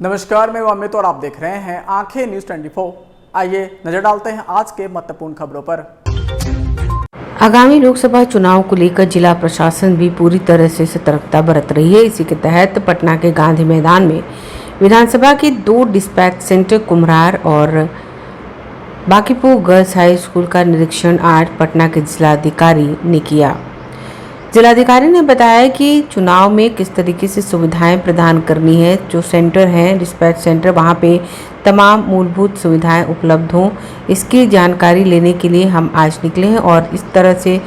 नमस्कार, मैं अमित और आप देख रहे हैं आंखें न्यूज 24। आइए नजर डालते हैं आज के महत्वपूर्ण खबरों पर। आगामी लोकसभा चुनाव को लेकर जिला प्रशासन भी पूरी तरह से सतर्कता बरत रही है। इसी के तहत पटना के गांधी मैदान में विधानसभा के 2 डिस्पैच सेंटर कुम्हरार और बांकीपुर गर्ल्स हाई स्कूल का निरीक्षण आज पटना के जिलाधिकारी ने किया। जिलाधिकारी ने बताया कि चुनाव में किस तरीके से सुविधाएं प्रदान करनी है। जो सेंटर हैं डिस्पैच सेंटर, वहां पे तमाम मूलभूत सुविधाएं उपलब्ध हों, इसकी जानकारी लेने के लिए हम आज निकले हैं और इस तरह से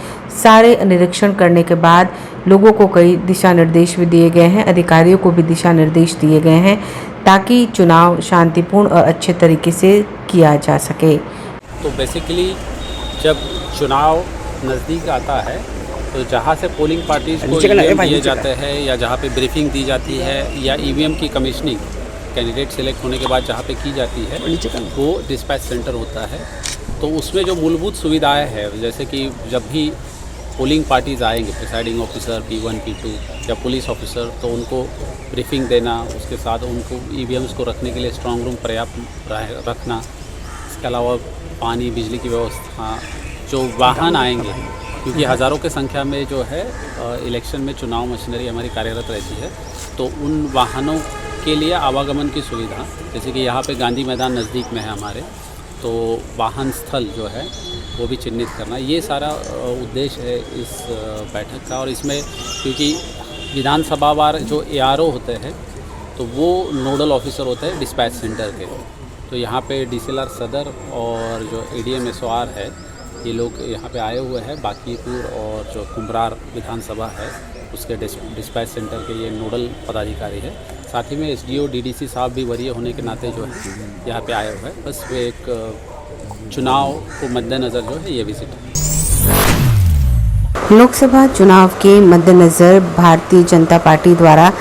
सारे निरीक्षण करने के बाद लोगों को कई दिशा निर्देश भी दिए गए हैं, अधिकारियों को भी दिशा निर्देश दिए गए हैं ताकि चुनाव शांतिपूर्ण और अच्छे तरीके से किया जा सके। तो बेसिकली जब चुनाव नज़दीक आता है तो जहाँ से पोलिंग पार्टीज़ को दिए जाते हैं या जहाँ पे ब्रीफिंग दी जाती है या ईवीएम की कमीशनिंग कैंडिडेट सेलेक्ट होने के बाद जहाँ पे की जाती है वो डिस्पैच सेंटर होता है। तो उसमें जो मूलभूत सुविधाएं हैं, जैसे कि जब भी पोलिंग पार्टीज़ आएंगे, प्रिसाइडिंग ऑफिसर P1 P2 या पुलिस ऑफिसर, तो उनको ब्रीफिंग देना, उसके साथ उनको ईवीएम्स को रखने के लिए स्ट्रॉन्ग रूम पर्याप्त रखना, इसके अलावा पानी बिजली की व्यवस्था, जो वाहन आएंगे क्योंकि हज़ारों की संख्या में जो है इलेक्शन में चुनाव मशीनरी हमारी कार्यरत रहती है, तो उन वाहनों के लिए आवागमन की सुविधा, जैसे कि यहाँ पे गांधी मैदान नज़दीक में है हमारे, तो वाहन स्थल जो है वो भी चिन्हित करना, ये सारा उद्देश्य है इस बैठक का। और इसमें क्योंकि विधानसभावार जो ARO होते हैं तो वो नोडल ऑफिसर होते हैं डिस्पैच सेंटर के, तो यहाँ पे DCLR सदर और जो ADM SOR है, ये लोग यहाँ पे आए हुए हैं। बांकीपुर और जो कुम्हरार विधानसभा है उसके डिस्पैच सेंटर के ये नोडल पदाधिकारी है। साथ ही में SDO DDC साहब भी वरीय होने के नाते जो है यहाँ पे आए हुए हैं। बस वे एक चुनाव को मद्देनज़र जो है ये विजिट है। लोकसभा चुनाव के मद्देनज़र भारतीय जनता पार्टी द्वारा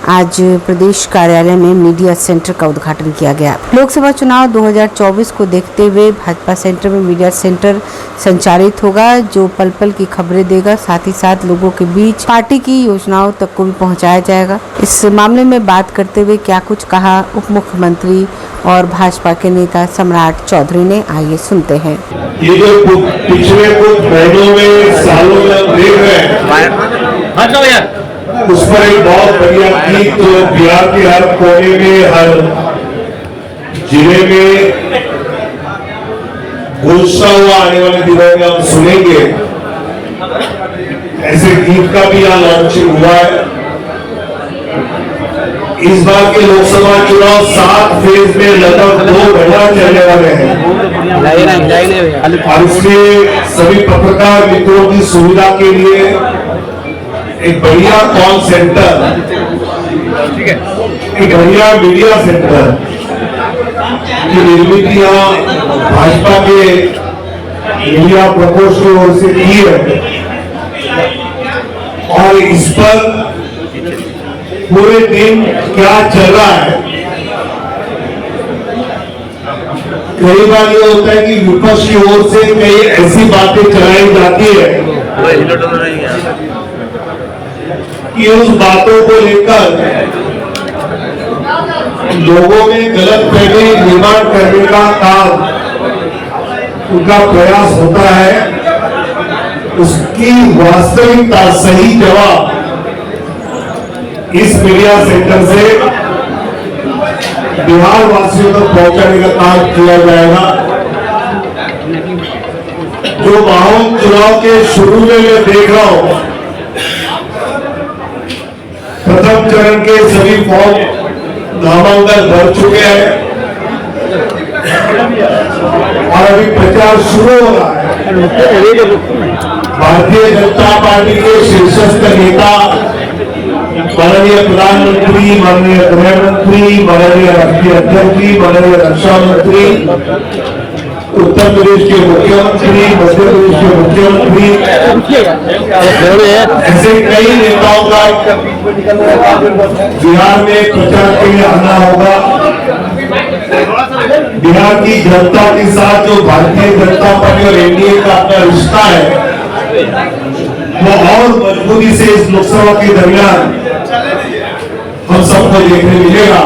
आज प्रदेश कार्यालय में मीडिया सेंटर का उद्घाटन किया गया। लोकसभा चुनाव 2024 को देखते हुए भाजपा सेंटर में मीडिया सेंटर संचालित होगा, जो पल पल की खबरें देगा, साथ ही साथ लोगों के बीच पार्टी की योजनाओं तक को भी पहुंचाया जाएगा। इस मामले में बात करते हुए क्या कुछ कहा उप मुख्यमंत्री और भाजपा के नेता सम्राट चौधरी ने, आइए सुनते हैं। ये जो पिछले कुछ महीनों में सालों में देख रहे हैं, उस पर एक बहुत बढ़िया गीत जो बिहार के हर कोने में, हर जिले में गुलशा हुआ आने वाले दिनों में हम सुनेंगे। ऐसे गीत का भी यहाँ लॉन्चिंग हुआ है। इस बार के लोकसभा चुनाव 7 फेज में लगभग 2 महीना चलने वाले हैं और इसमें सभी पत्रकार मित्रों की सुविधा के लिए एक बढ़िया कॉल सेंटर, एक बढ़िया मीडिया सेंटर की निर्मित यहाँ भाजपा के मीडिया प्रकोष्ठ की ओर से की है और इस पर पूरे दिन क्या चल रहा है। कई बार ये होता है कि विपक्ष की ओर से कई ऐसी बातें चलाई जाती है कि उस बातों को लेकर लोगों में गलतफहमी निर्माण करने का काम उनका प्रयास होता है। उसकी वास्तविकता सही जवाब इस मीडिया सेंटर से बिहार वासियों तक पहुंचाने का काम किया जाएगा। जो माहौल चुनाव के शुरू में मैं देख रहा हूं, प्रथम चरण के सभी फॉर्म नामांकन भर चुके हैं और अभी प्रचार शुरू हो रहा है। भारतीय जनता पार्टी के शीर्षस्थ नेता माननीय प्रधानमंत्री, माननीय गृह मंत्री, माननीय राष्ट्रीय अध्यक्ष जी, माननीय रक्षा मंत्री, उत्तर प्रदेश के मुख्यमंत्री, मध्य प्रदेश के मुख्यमंत्री, ऐसे कई नेताओं का बिहार में प्रचार के लिए आना होगा। बिहार की जनता के साथ जो भारतीय जनता पार्टी और एनडीए का अपना रिश्ता है वो और मजबूती से इस लोकसभा के दरमियान हम सबको देखने मिलेगा।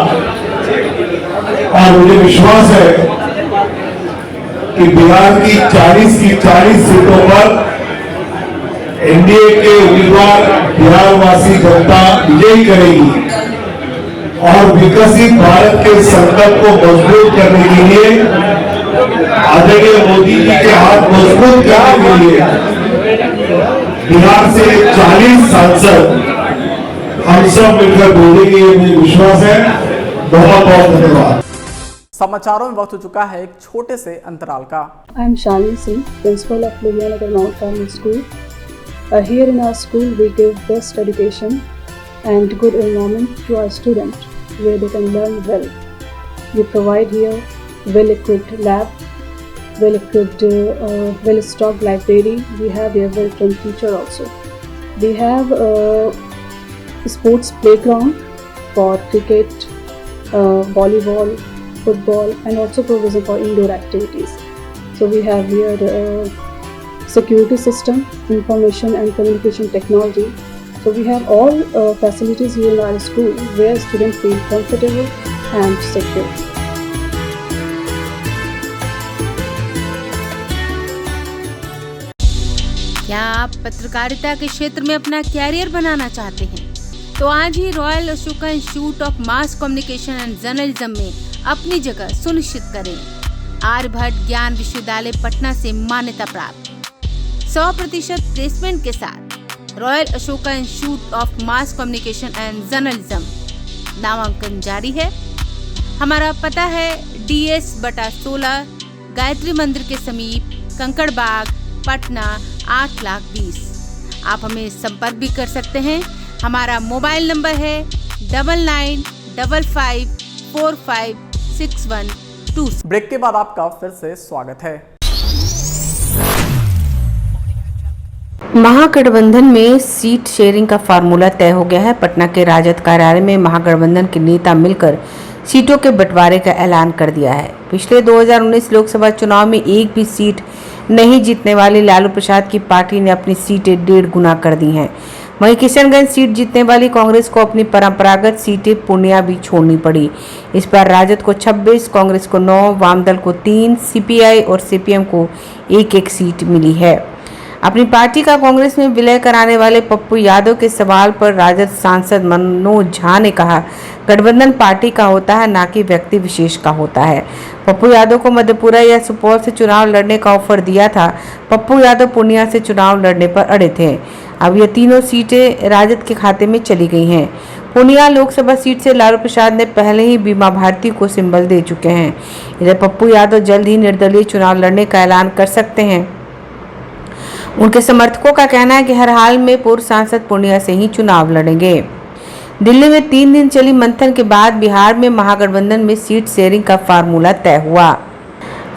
और मुझे विश्वास है कि बिहार की 40 सीटों पर एनडीए के उम्मीदवार बिहार वासी जनता विजयी करेगी और विकसित भारत के संकल्प को मजबूत करने के लिए, आदरणीय मोदी जी के हाथ मजबूत करने के लिए बिहार से 40 सांसद हम सब मिलकर बोलेंगे, ये मुझे विश्वास है। बहुत बहुत धन्यवाद। समाचारों में वक्त हो चुका है एक छोटे से अंतराल का। I am Shalini Singh, principal of Ludhiana Mount Carmel School. Here in our school, we give best education and good environment to our students, where they can learn well. We provide here well-equipped lab, well-equipped, well-stocked library. We have here well-trained teacher also. We have sports playground for cricket, volleyball, football, and also provision for indoor activities. So we have here security system, information and communication technology. So we have all facilities here in our school where students feel comfortable and secure. क्या आप पत्रकारिता के क्षेत्र में अपना career बनाना चाहते हैं? तो आज ही royal Ashoka institute of mass communication and journalism में अपनी जगह सुनिश्चित करें। आर्यभट्ट ज्ञान विश्वविद्यालय पटना से मान्यता प्राप्त 100% प्लेसमेंट के साथ royal Ashoka institute of mass communication and journalism नामांकन जारी है। हमारा पता है DS/16 गायत्री मंदिर के समीप कंकड़ बाग पटना 8,20,000। आप हमें संपर्क भी कर सकते हैं। हमारा मोबाइल नंबर है 9955456126। ब्रेक के बाद आपका फिर से स्वागत है। महागठबंधन में सीट शेयरिंग का फार्मूला तय हो गया है। पटना के राजद कार्यालय में महागठबंधन के नेता मिलकर सीटों के बंटवारे का ऐलान कर दिया है। पिछले 2019 लोकसभा चुनाव में एक भी सीट नहीं जीतने वाली लालू प्रसाद की पार्टी ने अपनी सीटें 1.5 गुना कर दी हैं। वहीं किशनगंज सीट जीतने वाली कांग्रेस को अपनी परंपरागत सीटें पूर्णिया भी छोड़नी पड़ी। इस बार राजद को 26, कांग्रेस को 9, वामदल को 3, सीपीआई और सीपीएम को 1-1 सीट मिली है। अपनी पार्टी का कांग्रेस में विलय कराने वाले पप्पू यादव के सवाल पर राजद सांसद मनोज झा ने कहा, गठबंधन पार्टी का होता है, ना कि व्यक्ति विशेष का होता है। पप्पू यादव को मधेपुरा या सुपौल से चुनाव लड़ने का ऑफर दिया था। पप्पू यादव पूर्णिया से चुनाव लड़ने पर अड़े थे। अब ये तीनों सीटें राजद के खाते में चली गई हैं। पूर्णिया लोकसभा सीट से लालू प्रसाद ने पहले ही बीमा भारती को सिंबल दे चुके हैं। इधर पप्पू यादव जल्द ही निर्दलीय चुनाव लड़ने का ऐलान कर सकते हैं। उनके समर्थकों का कहना है कि हर हाल में पूर्व सांसद पूर्णिया से ही चुनाव लड़ेंगे। दिल्ली में 3 दिन चली मंथन के बाद बिहार में महागठबंधन में सीट शेयरिंग का फार्मूला तय हुआ।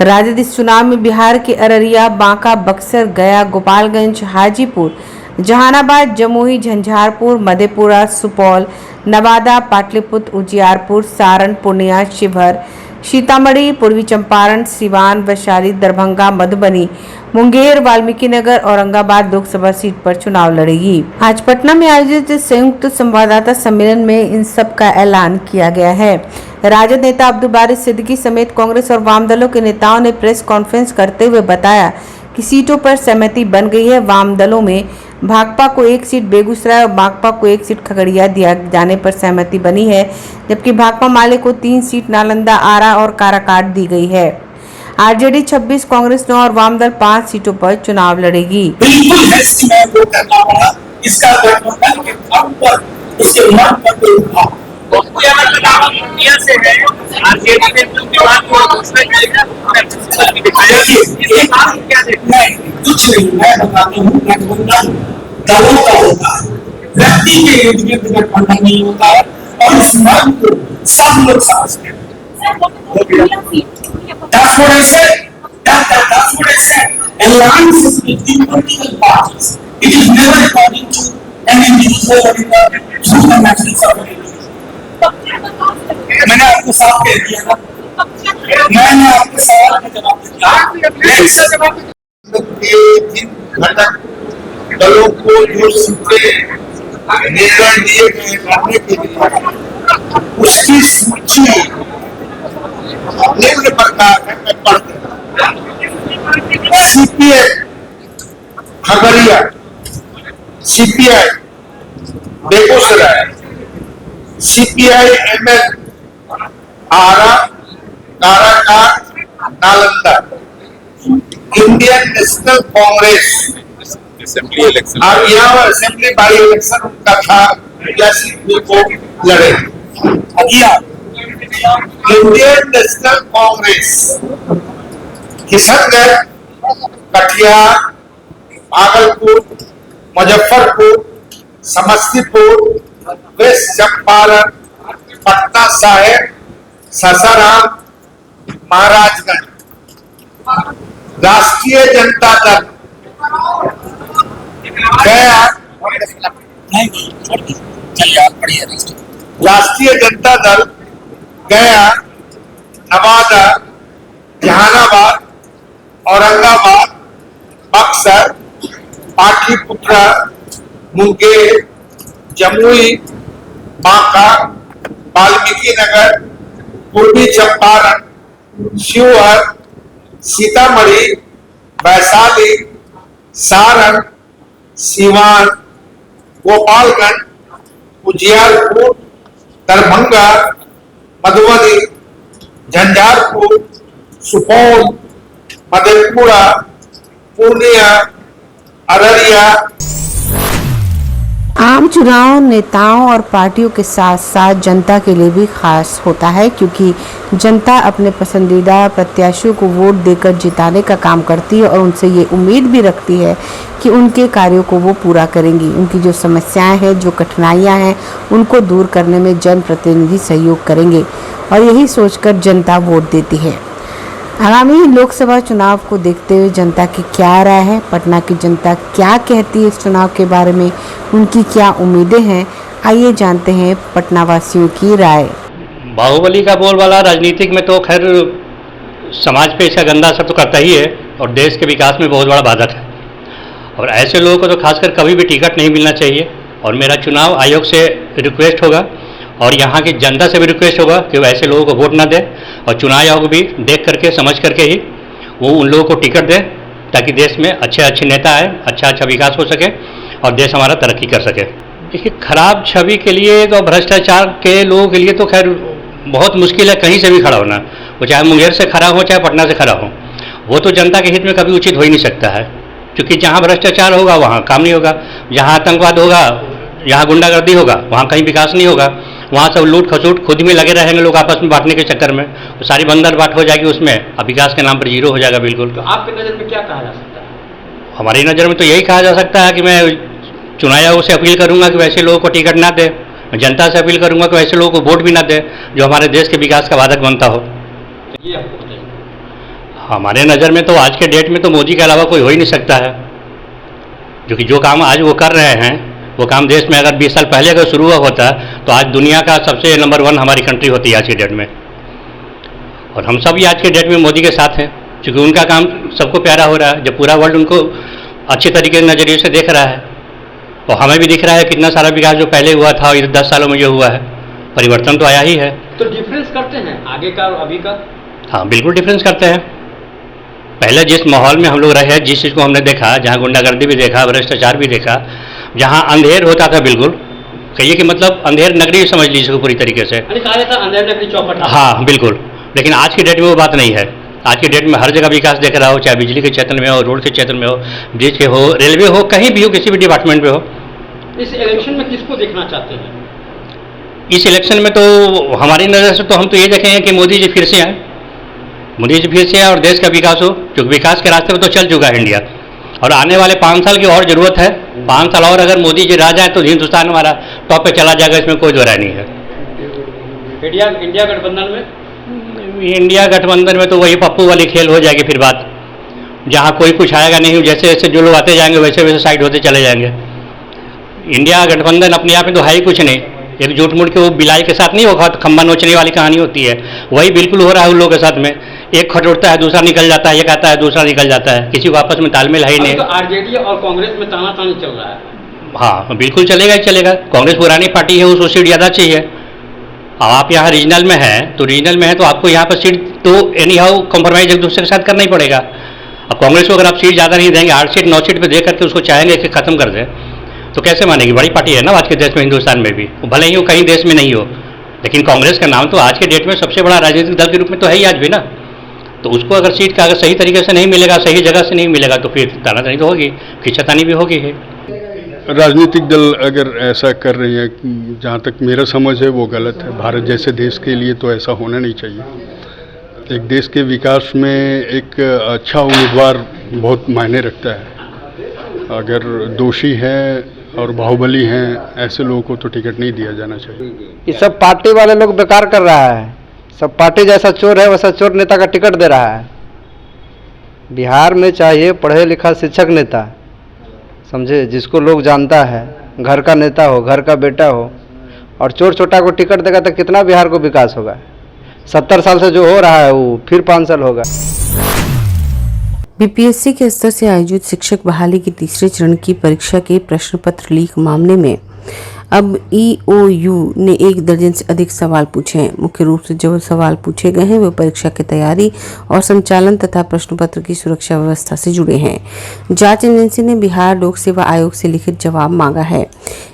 राजद इस चुनाव में बिहार के अररिया, बांका, बक्सर, गया, गोपालगंज, हाजीपुर, जहानाबाद, जमुई, झंझारपुर, मधेपुरा, सुपौल, नवादा, पाटलिपुत्र, उजियारपुर, सारण, पूर्णिया, शिवहर, सीतामढ़ी, पूर्वी चंपारण, सिवान, वैशाली, दरभंगा, मधुबनी, मुंगेर, वाल्मीकिनगर, औरंगाबाद लोकसभा सीट पर चुनाव लड़ेगी। आज पटना में आयोजित संयुक्त संवाददाता सम्मेलन में इन सब का ऐलान किया गया है। राजद नेता अब्दुल बारिश सिद्दीकी समेत कांग्रेस और वाम दलों के नेताओं ने प्रेस कॉन्फ्रेंस करते हुए बताया कि सीटों पर सहमति बन गई है। वाम दलों में भाकपा को 1 सीट बेगूसराय और माकपा को 1 सीट खगड़िया दिया जाने पर सहमति बनी है, जबकि भाकपा माले को 3 सीट नालंदा, आरा और काराकाट दी गई है। आरजेडी 26, कांग्रेस 9 और वामदल 5 सीटों पर चुनाव लड़ेगी। बिल्कुल वो करना पड़ा। इसका गठबंधन के नाम पर उसके मन पर कोई उठा से है। आरजेडी ने कुछ नहीं, मैं बताता हूँ, गठबंधन दलों का होता है, व्यक्ति के इर्द गिर्द गठबंधन नहीं होता है और इस मन को सब लोग समझते हैं। That's what I said. That's what I said. Alliance is between political parties. It is never according to an individual or in the through the mechanism of an individual. मैंने आपको साफ कह दिया ना, मैंने आपके सवाल का जवाब दिया। घटक दलों को जो सीटें निर्णय दिए गए करने के लिए उसकी सूची निम्न प्रकार है, मैं पढ़ देता हूं। CPM Khagaria, CPI Begusarai, CPI ML Arrah, Karakat, Nalanda, Indian National Congress अब यहाँ असेंबली बाई इलेक्शन उनका था, को लड़े। Indian National Congress Kishanganj, Katihar, Bhagalpur, Muzaffarpur, Samastipur, west Champaran, Patna Sahib, Sasaram, Maharajganj. Rashtriya Janata दल गया, राष्ट्रीय जनता दल गया, नवादा, जहानाबाद, औरंगाबाद, बक्सर, पाटलिपुत्रा, मुंगेर, जमुई, बांका, वाल्मीकि नगर, पूर्वी चंपारण, शिवहर, सीतामढ़ी, वैशाली, सारण, सीवान, गोपालगंज, उजियारपुर, दरभंगा, मधुबनी, झंझारपुर, सुपौल, मधेपुरा, पूर्णिया, अररिया। आम चुनाव नेताओं और पार्टियों के साथ साथ जनता के लिए भी खास होता है, क्योंकि जनता अपने पसंदीदा प्रत्याशियों को वोट देकर जिताने का काम करती है और उनसे ये उम्मीद भी रखती है कि उनके कार्यों को वो पूरा करेंगी। उनकी जो समस्याएं हैं, जो कठिनाइयां हैं, उनको दूर करने में जनप्रतिनिधि सहयोग करेंगे और यही सोचकर जनता वोट देती है। आगामी लोकसभा चुनाव को देखते हुए जनता की क्या राय है, पटना की जनता क्या कहती है इस चुनाव के बारे में, उनकी क्या उम्मीदें हैं, आइए जानते हैं पटना वासियों की राय। बाहुबली का बोलबाला राजनीतिक में तो खैर समाज पे इसका गंदा असर तो करता ही है और देश के विकास में बहुत बड़ा बाधक है, और ऐसे लोगों को तो खासकर कभी भी टिकट नहीं मिलना चाहिए। और मेरा चुनाव आयोग से रिक्वेस्ट होगा और यहाँ की जनता से भी रिक्वेस्ट होगा कि वो ऐसे लोगों को वोट ना दे, और चुनाव आयोग भी देख करके समझ करके ही वो उन लोगों को टिकट दे, ताकि देश में अच्छे अच्छे नेता आए, अच्छा अच्छा विकास हो सके और देश हमारा तरक्की कर सके। देखिए, खराब छवि के लिए तो भ्रष्टाचार के लोगों के लिए तो खैर बहुत मुश्किल है कहीं से भी खड़ा होना, वो चाहे मुंगेर से खड़ा हो चाहे पटना से खड़ा हो, वो तो जनता के हित में कभी उचित हो ही नहीं सकता है। क्योंकि जहाँ भ्रष्टाचार होगा वहाँ काम नहीं होगा, जहाँ आतंकवाद होगा, जहाँ गुंडागर्दी होगा, वहाँ कहीं विकास नहीं होगा, वहाँ सब लूट खसूट खुद में लगे रहेंगे लोग आपस में बांटने के चक्कर में, तो सारी बंदर बाट हो जाएगी उसमें, अब विकास के नाम पर जीरो हो जाएगा बिल्कुल। तो आपकी नज़र में क्या कहा जा सकता है? हमारी नज़र में तो यही कहा जा सकता है कि मैं चुनाव आयोग से अपील करूंगा कि वैसे लोगों को टिकट ना दे, जनता से अपील करूंगा कि वैसे लोगों को वोट भी ना दे जो हमारे देश के विकास का बाधक बनता हो। ये आपको बताइए। हमारे नज़र में तो आज के डेट में तो मोदी के अलावा कोई हो ही नहीं सकता है, जो कि जो काम आज वो कर रहे हैं वो काम देश में अगर 20 साल पहले अगर शुरू हुआ होता तो आज दुनिया का सबसे नंबर 1 हमारी कंट्री होती है आज के डेट में। और हम सब ही आज के डेट में मोदी के साथ हैं, क्योंकि उनका काम सबको प्यारा हो रहा है, जब पूरा वर्ल्ड उनको अच्छे तरीके के नज़रिए से देख रहा है, और हमें भी दिख रहा है कितना सारा विकास जो पहले हुआ था और 10 सालों में जो हुआ है, परिवर्तन तो आया ही है। तो डिफरेंस करते हैं आगे का और अभी का? हाँ, बिल्कुल डिफरेंस करते हैं। पहले जिस माहौल में हम लोग रहे, जिस चीज़ को हमने देखा, जहाँ गुंडागर्दी भी देखा, भ्रष्टाचार भी देखा, जहाँ अंधेर होता था, बिल्कुल कहिए कि मतलब अंधेर नगरी समझ लीजिए इसको पूरी तरीके से, कहा जाता अंधेर नगरी चौपट। हाँ बिल्कुल। लेकिन आज की डेट में वो बात नहीं है। आज की डेट में हर जगह विकास देख रहा हो, चाहे बिजली के क्षेत्र में हो, रोड के क्षेत्र में हो, ब्रिज के हो, रेलवे हो, कहीं भी हो, किसी भी डिपार्टमेंट में हो। इस इलेक्शन में किसको देखना चाहते हैं? इस इलेक्शन में तो हमारी नज़र से तो हम तो ये देखेंगे कि मोदी जी फिर से आए, मोदी जी फिर से आए और देश का विकास हो, क्योंकि विकास के रास्ते पर तो चल चुका है इंडिया, और आने वाले 5 साल की और ज़रूरत है। 5 साल और अगर मोदी जी रह जाए तो हिंदुस्तान हमारा टॉप पे चला जाएगा, इसमें कोई दो राय नहीं है। इंडिया गठबंधन में? इंडिया गठबंधन में तो वही पप्पू वाली खेल हो जाएगी फिर बात, जहाँ कोई कुछ आएगा नहीं, जैसे जैसे जो लोग आते जाएंगे वैसे वैसे साइड होते चले जाएंगे। इंडिया गठबंधन अपने आप में तो है ही कुछ नहीं, एक झूठ मूठ के वो बिलाई के साथ नहीं होगा, खम्बा नोचने वाली कहानी होती है, वही बिल्कुल हो रहा है उन लोगों के साथ में। एक खट उठता है, दूसरा निकल जाता है, एक आता है, दूसरा निकल जाता है, किसी को आपस में तालमेल है ही नहीं। तो आरजेडी और कांग्रेस में तानातानी चल रहा है। हाँ बिल्कुल चलेगा ही चलेगा, कांग्रेस पुरानी पार्टी है, उसको सीट ज़्यादा चाहिए, अब आप यहाँ रीजनल में हैं तो रीजनल में है तो आपको यहाँ पर सीट तो एनी हाउ कॉम्प्रोमाइज एक दूसरे के साथ करना ही पड़ेगा। अब कांग्रेस को अगर आप सीट ज़्यादा नहीं देंगे, 8 सीट 9 सीट पे दे करके उसको चाहेंगे कि खत्म कर दें, तो कैसे मानेगी? बड़ी पार्टी है ना आज के देश में, हिंदुस्तान में भी, भले ही वो कहीं देश में नहीं हो, लेकिन कांग्रेस का नाम तो आज के डेट में सबसे बड़ा राजनीतिक दल के रूप में तो है ही आज भी ना। तो उसको अगर सीट का अगर सही तरीके से नहीं मिलेगा, सही जगह से नहीं मिलेगा, तो फिर तानातनी तो होगी, खींचातानी भी होगी है। राजनीतिक दल अगर ऐसा कर रही है, जहाँ तक मेरा समझ है वो गलत है। भारत जैसे देश के लिए तो ऐसा होना नहीं चाहिए। एक देश के विकास में एक अच्छा उम्मीदवार बहुत मायने रखता है। अगर दोषी हैं और बाहुबली हैं, ऐसे लोगों को तो टिकट नहीं दिया जाना चाहिए। ये सब पार्टी वाले लोग बेकार कर रहा है। सब पार्टी जैसा चोर है वैसा चोर नेता का टिकट दे रहा है। बिहार में चाहिए पढ़े लिखा शिक्षक नेता, समझे, जिसको लोग जानता है, घर का नेता हो, घर का बेटा हो, और चोर छोटा को टिकट देगा तो कितना बिहार को विकास होगा? 70 साल से जो हो रहा है वो फिर 5 साल होगा। बीपीएससी के स्तर से आयोजित शिक्षक बहाली की तीसरे चरण की परीक्षा के प्रश्न पत्र लीक मामले में अब ईओयू ने 1 दर्जन से अधिक सवाल पूछे हैं। मुख्य रूप से जो सवाल पूछे गए हैं वे परीक्षा की तैयारी और संचालन तथा प्रश्न पत्र की सुरक्षा व्यवस्था से जुड़े हैं। जांच एजेंसी ने बिहार लोक सेवा आयोग से लिखित जवाब मांगा है।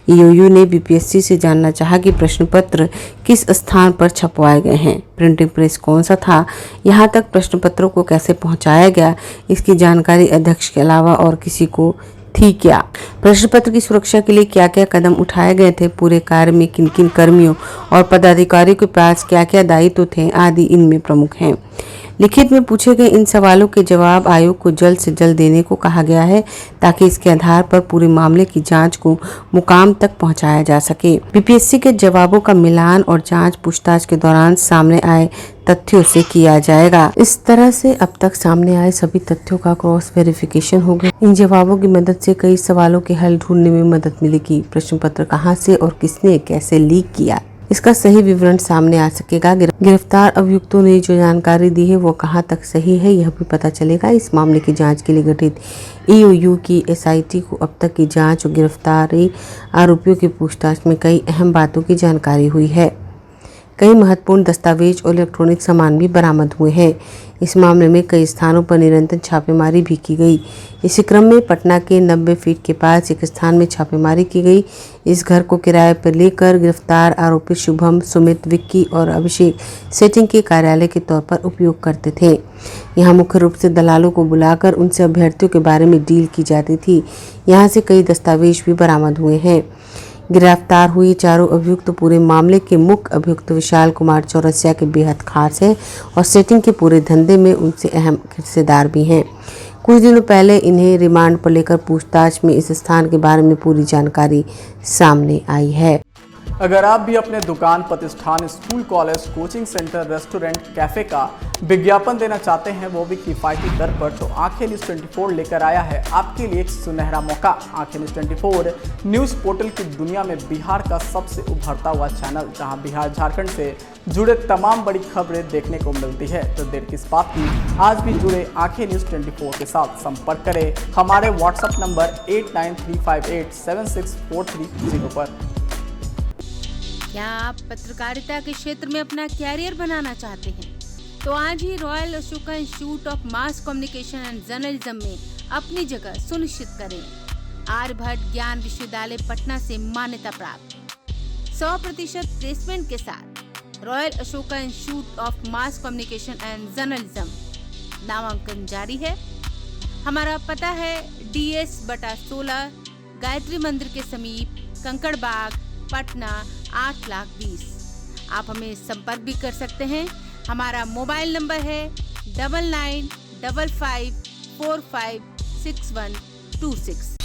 ईओयू ने बीपीएससी से जानना चाहा कि प्रश्न पत्र किस स्थान पर छपवाए गए हैं, प्रिंटिंग प्रेस कौन सा था, यहाँ तक प्रश्न पत्रों को कैसे पहुँचाया गया, इसकी जानकारी अध्यक्ष के अलावा और किसी को थी क्या, प्रश्न पत्र की सुरक्षा के लिए क्या क्या कदम उठाए गए थे, पूरे कार्य में किन किन कर्मियों और पदाधिकारियों के पास क्या क्या दायित्व थे आदि इनमें प्रमुख हैं। लिखित में पूछे गए इन सवालों के जवाब आयोग को जल्द से जल्द देने को कहा गया है ताकि इसके आधार पर पूरे मामले की जांच को मुकाम तक पहुंचाया जा सके। बीपीएससी के जवाबों का मिलान और जांच पूछताछ के दौरान सामने आए तथ्यों से किया जाएगा। इस तरह से अब तक सामने आए सभी तथ्यों का क्रॉस वेरिफिकेशन होगा। इन जवाबों की मदद से कई सवालों के हल ढूंढने में मदद मिलेगी। प्रश्न पत्र कहां से और किसने कैसे लीक किया, इसका सही विवरण सामने आ सकेगा। गिरफ्तार अभियुक्तों ने जो जानकारी दी है वो कहां तक सही है यह भी पता चलेगा। इस मामले की जांच के लिए गठित ईओयू की एसआईटी को अब तक की जांच और गिरफ्तारी आरोपियों की पूछताछ में कई अहम बातों की जानकारी हुई है। कई महत्वपूर्ण दस्तावेज और इलेक्ट्रॉनिक सामान भी बरामद हुए हैं। इस मामले में कई स्थानों पर निरंतर छापेमारी भी की गई। इसी क्रम में पटना के 90 फीट के पास एक स्थान में छापेमारी की गई। इस घर को किराए पर लेकर गिरफ्तार आरोपी शुभम, सुमित, विक्की और अभिषेक सेटिंग के कार्यालय के तौर पर उपयोग करते थे। यहाँ मुख्य रूप से दलालों को बुलाकर उनसे अभ्यर्थियों के बारे में डील की जाती थी। यहाँ से कई दस्तावेज भी बरामद हुए हैं। गिरफ्तार हुए चारों अभियुक्त पूरे मामले के मुख्य अभियुक्त विशाल कुमार चौरसिया के बेहद खास है और सेटिंग के पूरे धंधे में उनसे अहम हिस्सेदार भी हैं। कुछ दिनों पहले इन्हें रिमांड पर लेकर पूछताछ में इस स्थान के बारे में पूरी जानकारी सामने आई है। अगर आप भी अपने दुकान, प्रतिष्ठान, school, college, coaching centre, restaurant, cafe का विज्ञापन देना चाहते हैं, वो भी किफायती दर पर, तो आंखें न्यूज़ 24 लेकर आया है आपके लिए एक सुनहरा मौका। आंखें न्यूज़ 24 न्यूज़ पोर्टल की दुनिया में बिहार का सबसे उभरता हुआ चैनल, जहां बिहार झारखंड से जुड़े तमाम बड़ी खबरें देखने को मिलती है। तो देर किस बात की, आज भी जुड़े आंखें न्यूज़ 24 के साथ। संपर्क करें हमारे व्हाट्सएप नंबर 8935876430 पर। क्या आप पत्रकारिता के क्षेत्र में अपना कैरियर बनाना चाहते हैं? तो आज ही royal Ashoka institute of mass communication and journalism में अपनी जगह सुनिश्चित करें। आर्यभट्ट ज्ञान विश्वविद्यालय पटना से मान्यता प्राप्त 100% प्लेसमेंट के साथ royal Ashoka institute of mass communication and journalism नामांकन जारी है। हमारा पता है DS/16 गायत्री मंदिर के समीप, कंकड़ बाग, पटना 8,20,000। आप हमें संपर्क भी कर सकते हैं। हमारा मोबाइल नंबर है 9955456126।